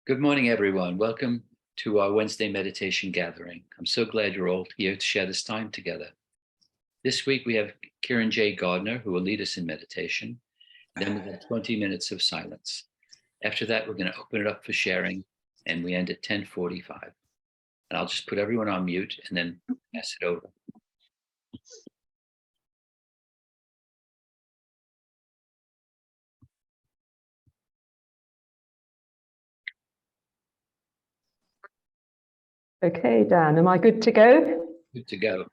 Good morning, everyone. Welcome to our Wednesday meditation gathering. I'm so glad you're all here to share this time together. This week we have kironJ Gardner, who will lead us in meditation. Then we'll have 20 minutes of silence. After that, we're going to open it up for sharing, and we end at 10:45. And I'll just put everyone on mute and then pass it over. Okay, Dan, am I good to go? Good to go.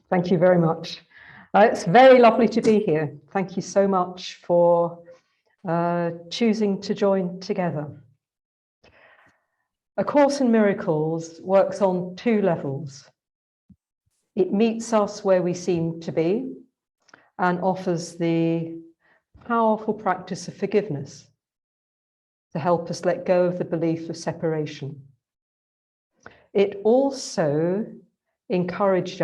Thank you very much. It's very lovely to be here. Thank you so much for choosing to join together. A Course in Miracles works on two levels. It meets us where we seem to be and offers the powerful practice of forgiveness to help us let go of the belief of separation. It also encourages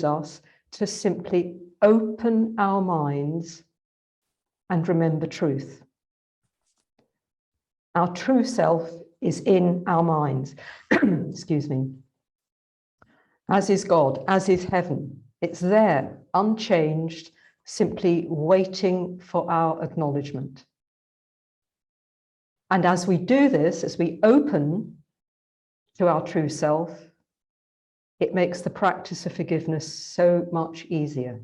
us to simply open our minds and remember truth. Our true self is in our minds, excuse me, as is God, as is heaven. It's there, unchanged, simply waiting for our acknowledgement. And as we do this, as we open to our true self, it makes the practice of forgiveness so much easier.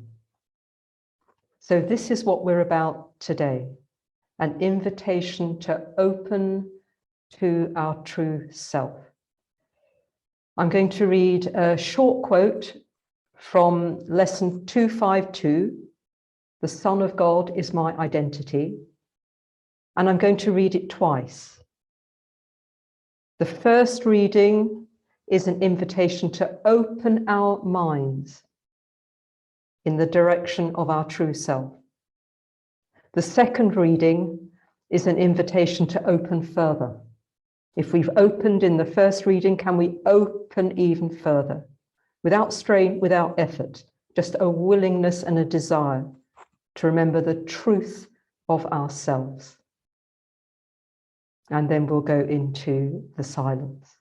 So this is what we're about today, an invitation to open to our true self. I'm going to read a short quote from lesson 252, The Son of God is my identity, and I'm going to read it twice. The first reading is an invitation to open our minds in the direction of our true self. The second reading is an invitation to open further. If we've opened in the first reading, can we open even further? Without strain, without effort, just a willingness and a desire to remember the truth of ourselves. And then we'll go into the silence.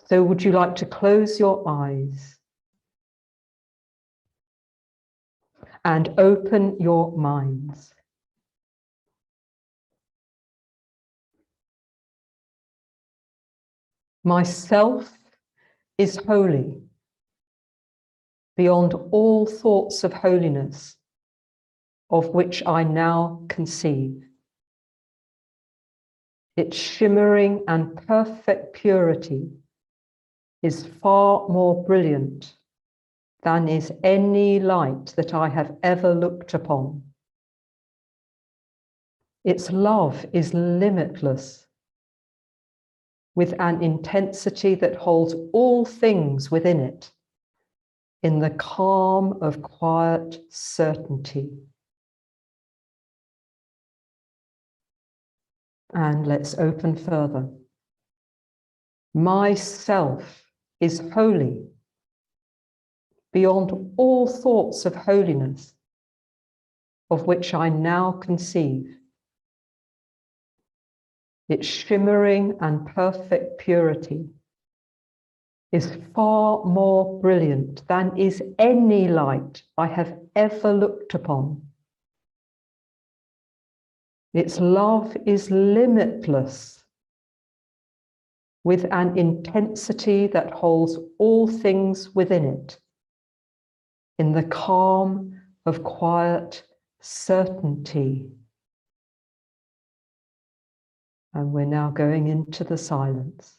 So would you like to close your eyes and open your minds? Myself is holy, beyond all thoughts of holiness, of which I now conceive. Its shimmering and perfect purity is far more brilliant than is any light that I have ever looked upon. Its love is limitless, with an intensity that holds all things within it in the calm of quiet certainty. And let's open further. Myself is holy, beyond all thoughts of holiness, of which I now conceive. Its shimmering and perfect purity is far more brilliant than is any light I have ever looked upon. Its love is limitless, with an intensity that holds all things within it in the calm of quiet certainty. And we're now going into the silence.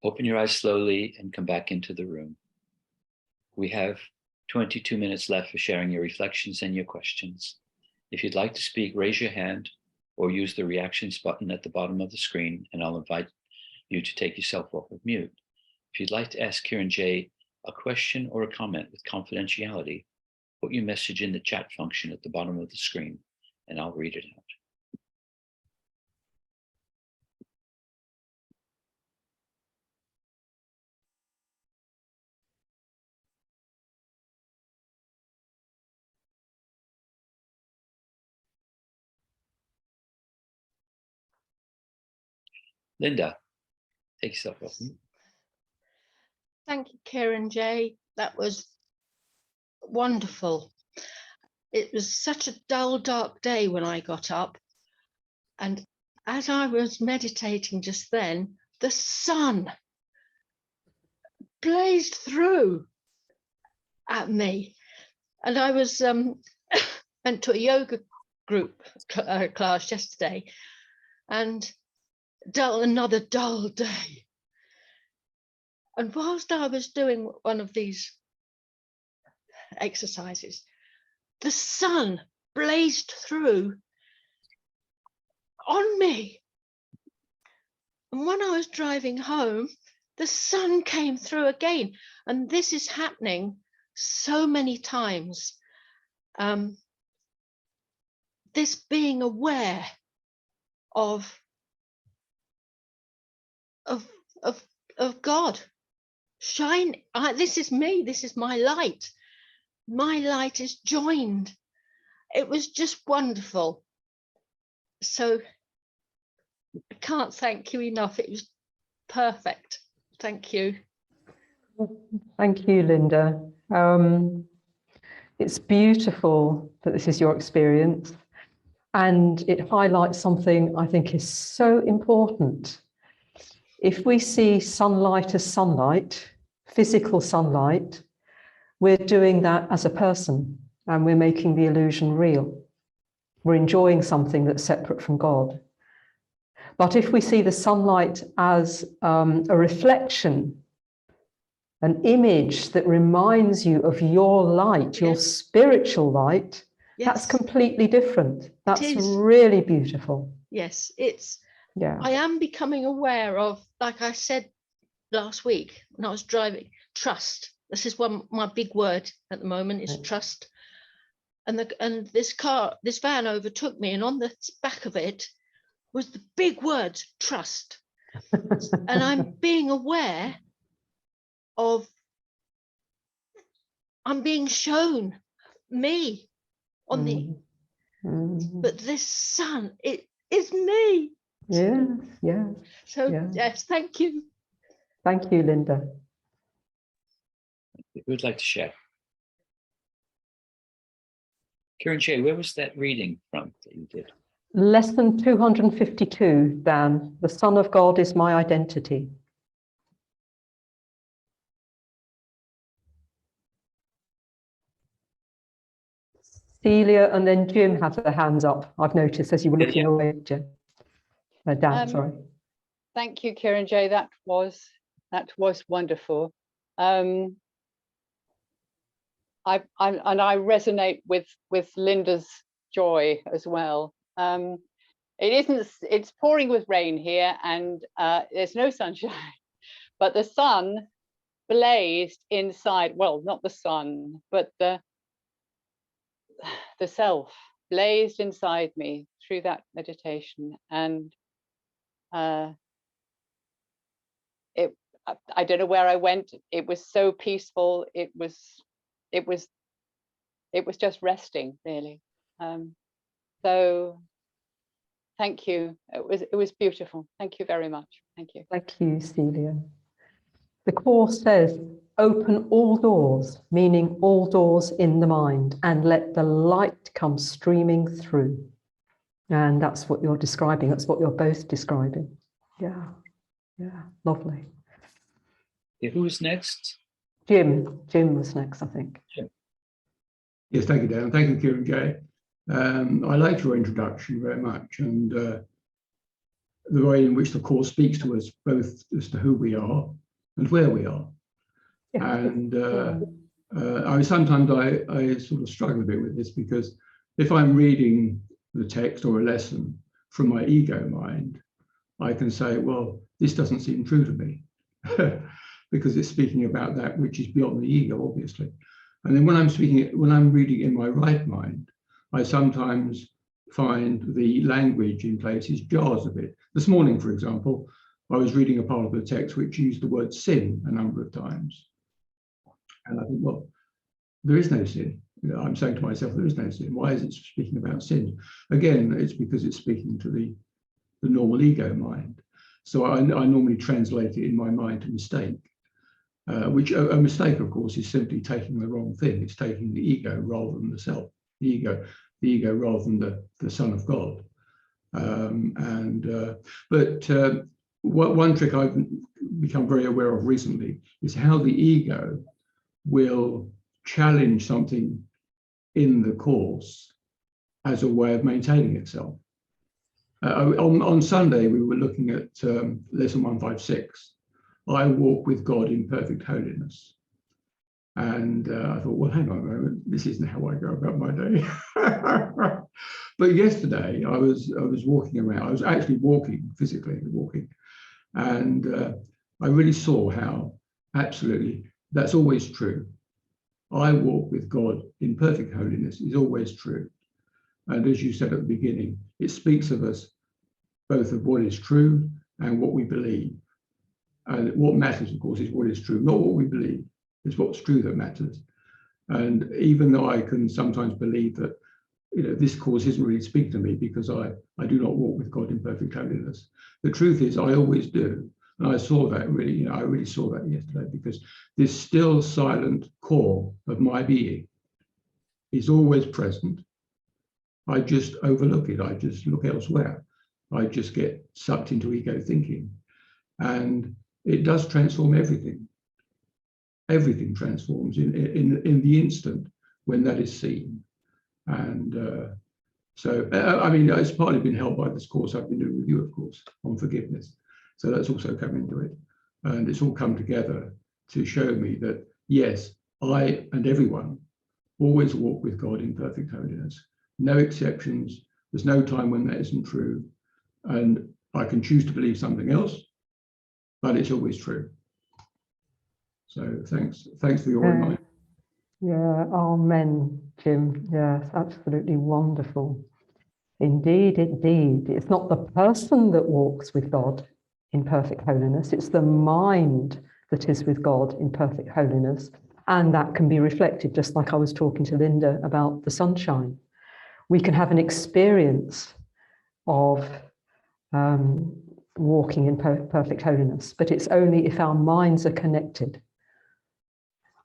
Open your eyes slowly and come back into the room. We have 22 minutes left for sharing your reflections and your questions. If you'd like to speak, raise your hand or use the reactions button at the bottom of the screen, and I'll invite you to take yourself off of mute. If you'd like to ask kironJ a question or a comment with confidentiality, put your message in the chat function at the bottom of the screen, and I'll read it out. Linda, take yourself off mute. Thank you, kironJ. That was wonderful. It was such a dull, dark day when I got up. And as I was meditating just then, the sun blazed through at me. And I was went to a yoga group class yesterday, and another dull day. And whilst I was doing one of these exercises, the sun blazed through on me. And when I was driving home, the sun came through again. And this is happening so many times. This being aware of God. Shine. This is me. This is my light. My light is joined. It was just wonderful. So I can't thank you enough. It was perfect. Thank you. Thank you, Linda. It's beautiful that this is your experience, and it highlights something I think is so important. If we see sunlight as sunlight, physical sunlight, we're doing that as a person, and we're making the illusion real. We're enjoying something that's separate from God. But if we see the sunlight as a reflection, an image that reminds you of your light, your spiritual light, that's completely different. That's really beautiful. Yes, I am becoming aware of, like I said last week when I was driving, trust. This is my big word at the moment is trust. And this van overtook me, and on the back of it was the big word trust. And I'm being aware of, I'm being shown me on but this sun, it is me. Yes, yes. So yes, thank you. Thank you, Linda. Who would like to share? kironJ, where was that reading from that you did? Lesson 252, Dan. The Son of God is my identity. Celia and then Jim have their hands up. I've noticed as you were looking away, Jim. Dan, sorry. Thank you, kironJ. That was wonderful. I resonate with Linda's joy as well. It's pouring with rain here, and there's no sunshine, but the sun blazed inside. Well, not the sun, but the self blazed inside me through that meditation, and I don't know where I went. It was so peaceful. It was just resting, really. So thank you. It was beautiful. Thank you very much. Thank you. Thank you, Celia. The Course says, open all doors, meaning all doors in the mind, and let the light come streaming through. And that's what you're describing. That's what you're both describing. Yeah, lovely. Okay, who is next? Jim was next, I think. Jim. Yes, thank you, Dan. Thank you, kironJ. I liked your introduction very much, and the way in which the Course speaks to us, both as to who we are and where we are. And sometimes I sort of struggle a bit with this, because if I'm reading the text or a lesson from my ego mind, I can say, well, this doesn't seem true to me, because it's speaking about that which is beyond the ego, obviously. And then when I'm reading in my right mind, I sometimes find the language in places jars a bit. This morning, for example, I was reading a part of the text which used the word sin a number of times. And I think, well, there is no sin. I'm saying to myself, there is no sin. Why is it speaking about sin? Again, it's because it's speaking to the normal ego mind. So I normally translate it in my mind to mistake, which a mistake, of course, is simply taking the wrong thing. It's taking the ego rather than the self, the ego rather than the Son of God. One trick I've become very aware of recently is how the ego will challenge something in the Course as a way of maintaining itself. On Sunday, we were looking at lesson 156. I walk with God in perfect holiness. And I thought, well, hang on a moment, this isn't how I go about my day. But yesterday, I was walking around. I was actually walking, physically walking. And I really saw how absolutely that's always true. I walk with God in perfect holiness is always true. And as you said at the beginning, it speaks of us, both of what is true and what we believe. And what matters, of course, is what is true, not what we believe. It's what's true that matters. And even though I can sometimes believe that, this Course isn't really speaking to me because I do not walk with God in perfect holiness, the truth is I always do. And I saw that really, I really saw that yesterday, because this still silent core of my being is always present. I just overlook it. I just look elsewhere. I just get sucked into ego thinking. And it does transform everything. Everything transforms in the instant when that is seen. And I mean, it's partly been helped by this course I've been doing with you, of course, on forgiveness. So that's also come into it. And it's all come together to show me that, yes, I and everyone always walk with God in perfect holiness. No exceptions. There's no time when that isn't true. And I can choose to believe something else, but it's always true. So thanks for your reminder. Yeah, amen, Jim. Yes, absolutely wonderful. Indeed, indeed. It's not the person that walks with God in perfect holiness, it's the mind that is with God in perfect holiness. And that can be reflected, just like I was talking to Linda about the sunshine. We can have an experience of walking in perfect holiness, but it's only if our minds are connected.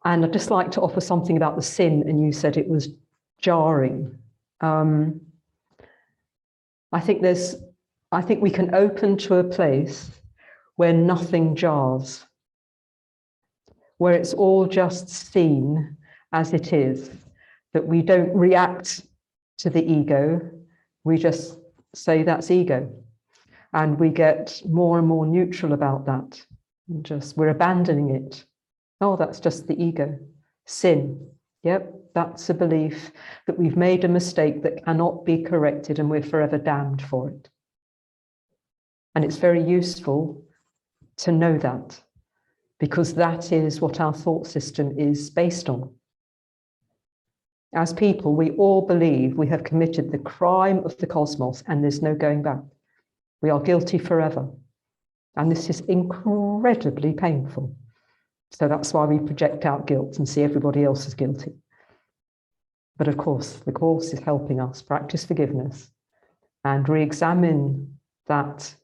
And I'd just like to offer something about the sin, and you said it was jarring. I think we can open to a place where nothing jars, where it's all just seen as it is, that we don't react to the ego, we just say that's ego. And we get more and more neutral about that. And we're abandoning it. Oh, that's just the ego. Sin. Yep, that's a belief that we've made a mistake that cannot be corrected and we're forever damned for it. And it's very useful to know that, because that is what our thought system is based on. As people, we all believe we have committed the crime of the cosmos and there's no going back. We are guilty forever. And this is incredibly painful. So that's why we project out guilt and see everybody else as guilty. But of course, the Course is helping us practice forgiveness and re-examine that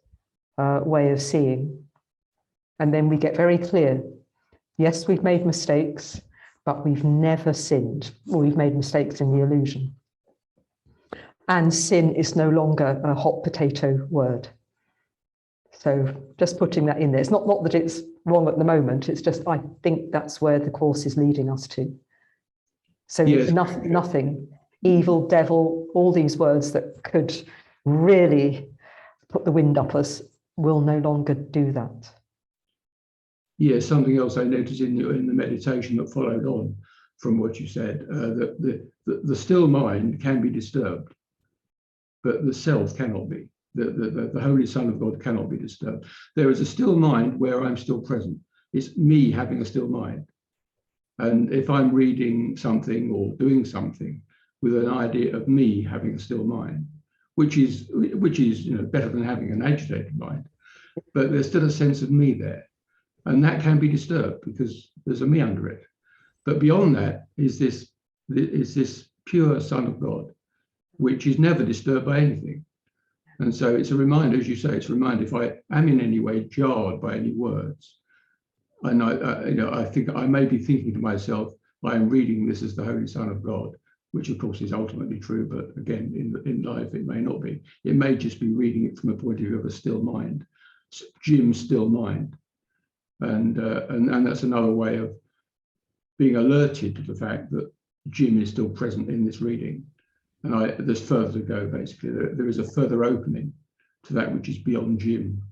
way of seeing. And then we get very clear. Yes, we've made mistakes, but we've never sinned. Or we've made mistakes in the illusion. And sin is no longer a hot potato word. So just putting that in there. It's not that it's wrong at the moment. It's just, I think that's where the Course is leading us to. So yes. Nothing, evil, devil, all these words that could really put the wind up us will no longer do that. Yeah, something else I noticed in the meditation that followed on from what you said, that the still mind can be disturbed, but the self cannot be. The Holy Son of God cannot be disturbed. There is a still mind where I'm still present. It's me having a still mind. And if I'm reading something or doing something with an idea of me having a still mind, which is better than having an agitated mind, but there's still a sense of me there. And that can be disturbed because there's a me under it. But beyond that is this pure Son of God, which is never disturbed by anything. And so it's a reminder, as you say, it's a reminder if I am in any way jarred by any words, and I think I may be thinking to myself, I am reading this as the Holy Son of God, which of course is ultimately true, but again, in life it may not be. It may just be reading it from a point of view of a still mind, Jim's still mind. And that's another way of being alerted to the fact that Jim is still present in this reading. And there's further to go, basically. There is a further opening to that which is beyond Jim.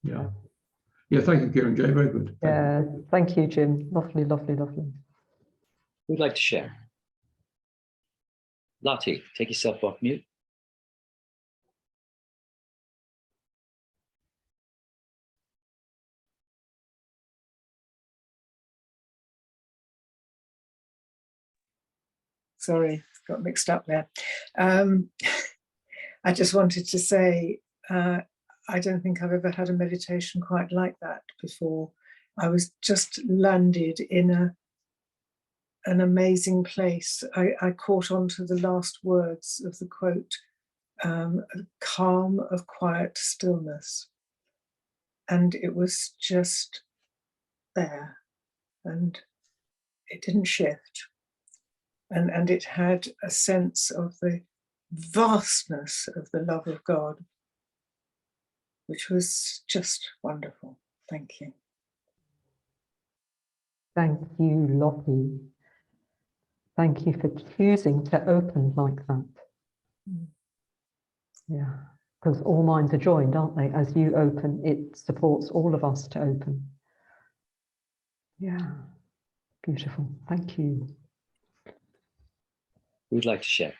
Yeah. Yeah, thank you, kironJ. Very good. Thank you, Jim. Lovely, lovely, lovely. Who'd like to share? Lottie, take yourself off mute. Sorry, got mixed up there. I just wanted to say, I don't think I've ever had a meditation quite like that before. I was just landed in an amazing place. I caught on to the last words of the quote, a calm of quiet stillness. And it was just there, and it didn't shift. And it had a sense of the vastness of the love of God, which was just wonderful. Thank you. Thank you, Lottie. Thank you for choosing to open like that. Yeah, because all minds are joined, aren't they? As you open, it supports all of us to open. Yeah, beautiful. Thank you. Who'd like to share?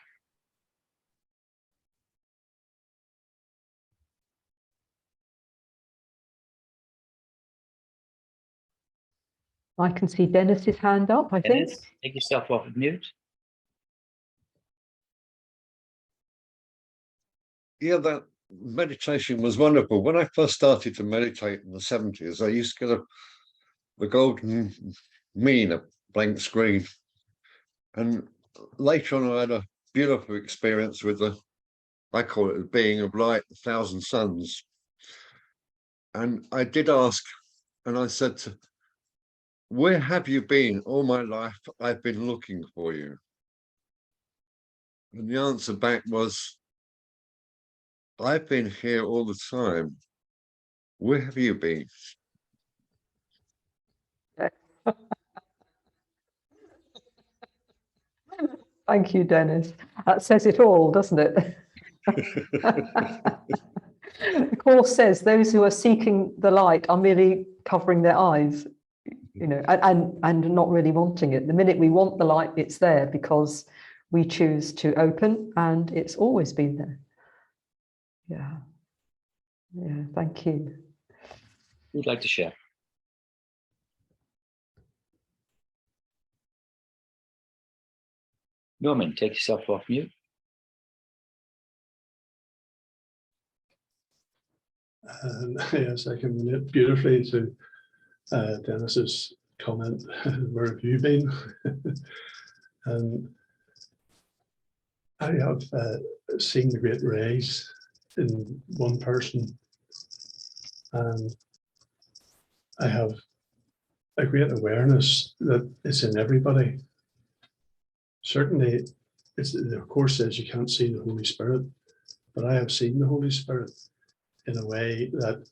I can see Dennis's hand up, I think. Dennis, take yourself off of mute. Yeah, that meditation was wonderful. When I first started to meditate in the 70s, I used to get the golden mean, a blank screen. And later on, I had a beautiful experience with I call it the being of light, 1,000 suns. And I did ask, and I said, where have you been all my life? I've been looking for you. And the answer back was, I've been here all the time. Where have you been? Thank you, Dennis. That says it all, doesn't it? The Course says those who are seeking the light are merely covering their eyes, and not really wanting it. The minute we want the light, it's there because we choose to open, and it's always been there. Yeah. Yeah, thank you. Who'd like to share? Norman, take yourself off mute. Yes, I can relate beautifully to Dennis's comment, where have you been? And I have seen the great rays in one person, and I have a great awareness that it's in everybody. Certainly, the Course says you can't see the Holy Spirit, but I have seen the Holy Spirit in a way that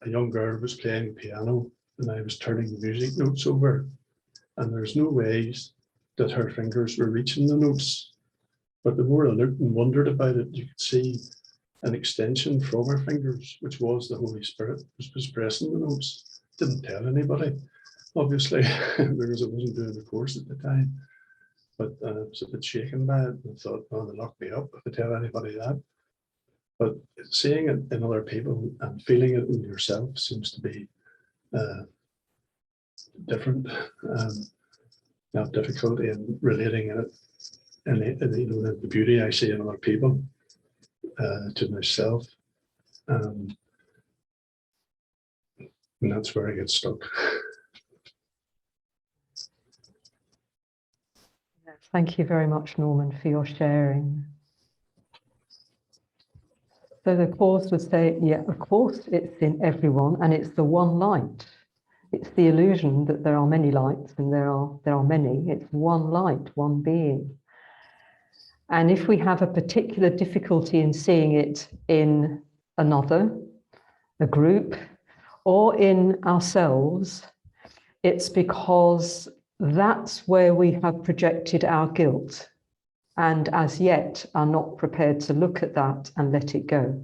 a young girl was playing piano and I was turning the music notes over, and there's no ways that her fingers were reaching the notes. But the more I looked and wondered about it, you could see an extension from our fingers, which was the Holy Spirit, was pressing the notes. Didn't tell anybody, obviously, because I wasn't doing the course at the time. But I was a bit shaken by it and thought, oh, they locked me up if I tell anybody that. But seeing it in other people and feeling it in yourself seems to be different. I have difficulty in relating it, and the beauty I see in other people to myself, and that's where I get stuck. Thank you very much, Norman, for your sharing. So the course would say, yeah, of course, it's in everyone, and it's the one light. It's the illusion that there are many lights, and there are many. It's one light, one being. And if we have a particular difficulty in seeing it in another, a group, or in ourselves, it's because that's where we have projected our guilt, and as yet are not prepared to look at that and let it go.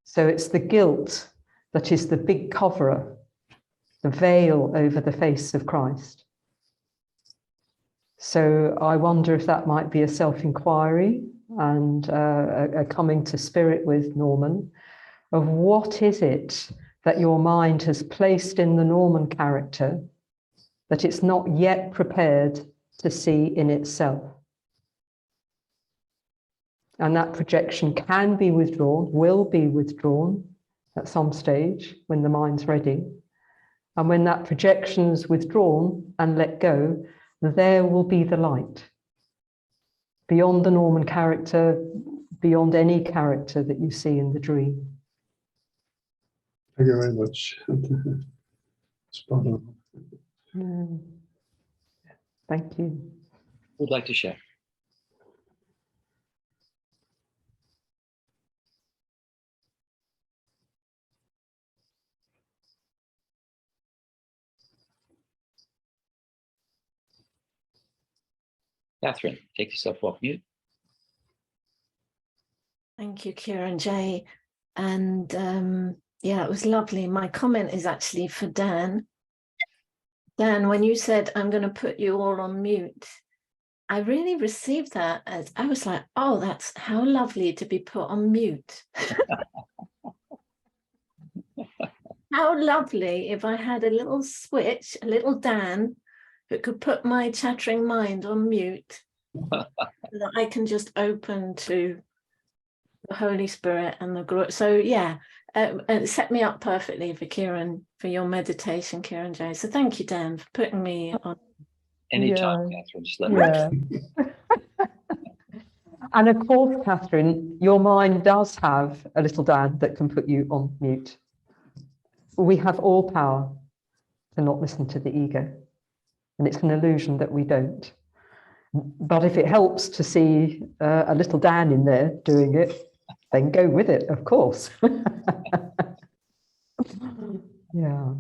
So it's the guilt that is the big coverer, the veil over the face of Christ. So I wonder if that might be a self-inquiry and a coming to spirit with Norman of what is it that your mind has placed in the Norman character that it's not yet prepared to see in itself. And that projection can be withdrawn, will be withdrawn at some stage when the mind's ready. And when that projection's withdrawn and let go, there will be the light. Beyond the Norman character, beyond any character that you see in the dream. Thank you very much. Spot on. Thank you. Who'd like to share? Catherine, take yourself off mute. Thank you, kironJ. And yeah, it was lovely. My comment is actually for Dan. Dan, when you said, I'm going to put you all on mute, I really received that as I was like, oh, that's how lovely to be put on mute. How lovely if I had a little switch, a little Dan that could put my chattering mind on mute, so that I can just open to the Holy Spirit and the glory. So yeah, it set me up perfectly for for your meditation, kironJ. So thank you, Dan, for putting me on. Anytime, Catherine, just let me know. And of course, Catherine, your mind does have a little Dan that can put you on mute. We have all power to not listen to the ego. And it's an illusion that we don't. But if it helps to see a little Dan in there doing it, then go with it, of course. Yeah.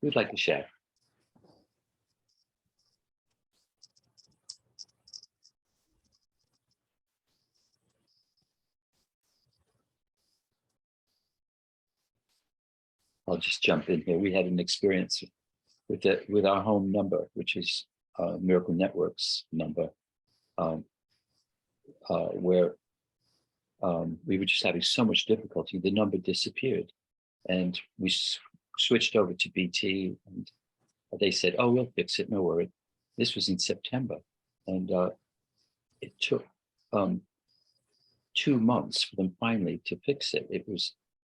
Who'd like to share? I'll just jump in here. We had an experience with our home number, which is Miracle Network's number, where we were just having so much difficulty. The number disappeared, and we switched over to BT, and they said, "Oh, we'll fix it. No worry." This was in September, and it took 2 months for them finally to fix it.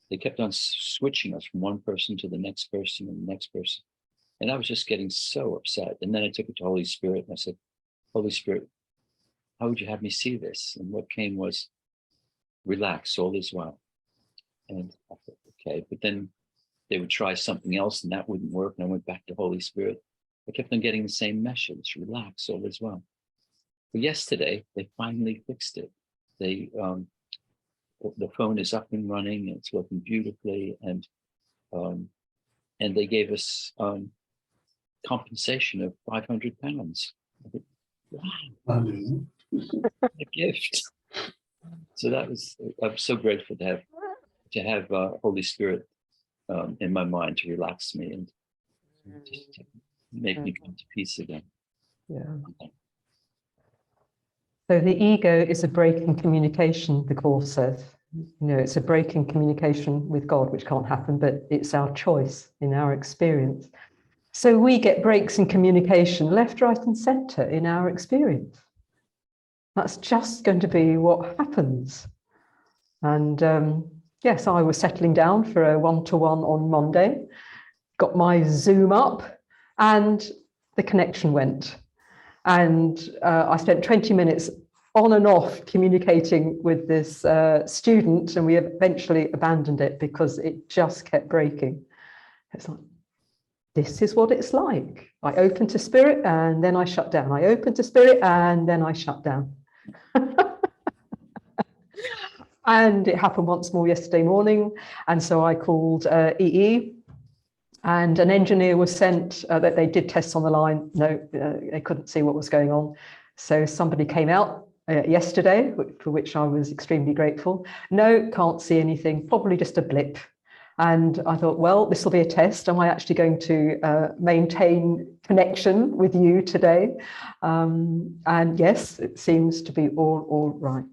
They kept on switching us from one person to the next person and the next person. And I was just getting so upset. And then I took it to Holy Spirit and I said, Holy Spirit, how would you have me see this? And what came was, relax, all is well. And I thought, okay, but then they would try something else and that wouldn't work. And I went back to Holy Spirit. I kept on getting the same message, relax, all is well. But yesterday, they finally fixed it. The phone is up and running, and it's working beautifully, and they gave us compensation of £500. I think, wow, a gift. So that was, I'm so grateful to have Holy Spirit in my mind to relax me and just to make me come to peace again. Yeah. So the ego is a break in communication, the Course says. You know, it's a break in communication with God, which can't happen, but it's our choice in our experience. So we get breaks in communication left, right, and centre in our experience. That's just going to be what happens. And yes, I was settling down for a one-to-one on Monday, got my Zoom up, and the connection went. And I spent 20 minutes on and off communicating with this student, and we eventually abandoned it because it just kept breaking. It's like, this is what it's like. I open to spirit and then I shut down. I open to spirit and then I shut down. And it happened once more yesterday morning. And so I called EE, and an engineer was sent that they did tests on the line. No, they couldn't see what was going on. So somebody came out yesterday, for which I was extremely grateful. No, can't see anything, probably just a blip. And I thought, well, this will be a test. Am I actually going to maintain connection with you today? And yes, it seems to be all right.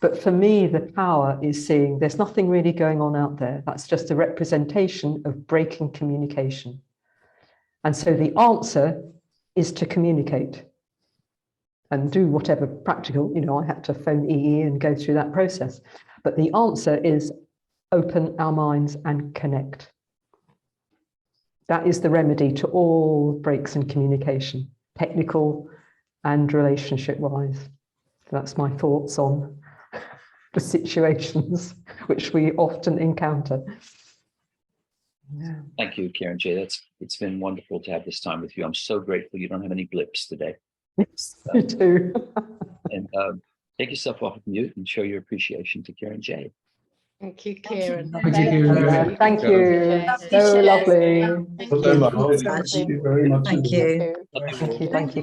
But for me, the power is seeing there's nothing really going on out there. That's just a representation of breaking communication. And so the answer is to communicate and do whatever practical. You know, I had to phone EE and go through that process. But the answer is open our minds and connect. That is the remedy to all breaks in communication, technical and relationship-wise. That's my thoughts on the situations which we often encounter. Yeah. Thank you, kironJ. It's been wonderful to have this time with you. I'm so grateful you don't have any blips today. Yes, you do. And take yourself off of mute and show your appreciation to kironJ. Thank you, Kieran. Thank you, Kieran. Thank you. So lovely. Thank you very much. Thank you. Thank you.